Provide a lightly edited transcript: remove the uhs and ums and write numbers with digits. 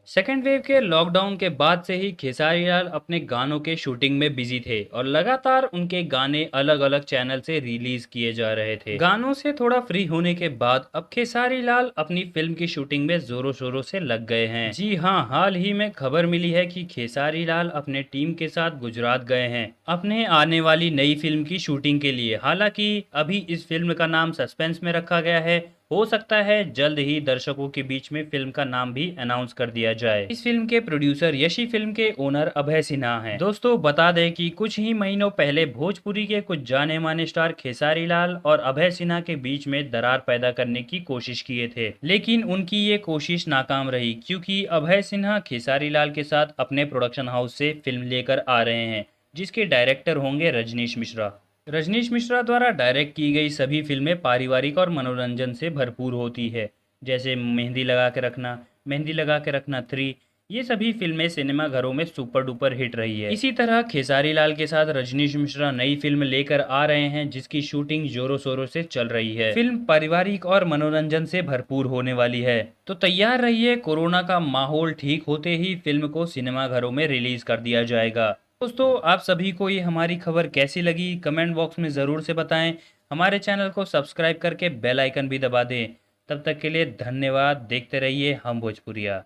Second wave के lockdown के बाद से ही खेसारी लाल अपने गानों के शूटिंग में बिजी थे और लगातार उनके गाने अलग अलग चैनल से रिलीज किए जा रहे थे। गानों से थोड़ा फ्री होने के बाद अब खेसारी लाल अपनी फिल्म की शूटिंग में जोरों शोरों से लग गए हैं। जी हाँ, हाल ही में खबर मिली है कि खेसारी लाल अपने टीम के साथ गुजरात गए हैं अपने आने वाली नई फिल्म की शूटिंग के लिए। हालांकि अभी इस फिल्म का नाम सस्पेंस में रखा गया है। हो सकता है जल्द ही दर्शकों के बीच में फिल्म का नाम भी अनाउंस कर दिया जाए। इस फिल्म के प्रोड्यूसर यशी फिल्म के ओनर अभय सिन्हा हैं। दोस्तों बता दें कि कुछ ही महीनों पहले भोजपुरी के कुछ जाने माने स्टार खेसारी लाल और अभय सिन्हा के बीच में दरार पैदा करने की कोशिश किए थे, लेकिन उनकी ये कोशिश नाकाम रही क्योंकि अभय सिन्हा खेसारी लाल के साथ अपने प्रोडक्शन हाउस से फिल्म लेकर आ रहे हैं जिसके डायरेक्टर होंगे रजनीश मिश्रा। रजनीश मिश्रा द्वारा डायरेक्ट की गई सभी फिल्में पारिवारिक और मनोरंजन से भरपूर होती है, जैसे मेहंदी लगा के रखना 3। ये सभी फिल्में सिनेमा घरों में सुपर डुपर हिट रही है। इसी तरह खेसारी लाल के साथ रजनीश मिश्रा नई फिल्म लेकर आ रहे हैं जिसकी शूटिंग जोरों शोरों से चल रही है। फिल्म पारिवारिक और मनोरंजन से भरपूर होने वाली है, तो तैयार रहिए, कोरोना का माहौल ठीक होते ही फिल्म को सिनेमा घरों में रिलीज कर दिया जाएगा। दोस्तों आप सभी को ये हमारी खबर कैसी लगी कमेंट बॉक्स में ज़रूर से बताएं। हमारे चैनल को सब्सक्राइब करके बेल आइकन भी दबा दें। तब तक के लिए धन्यवाद। देखते रहिए हम भोजपुरिया।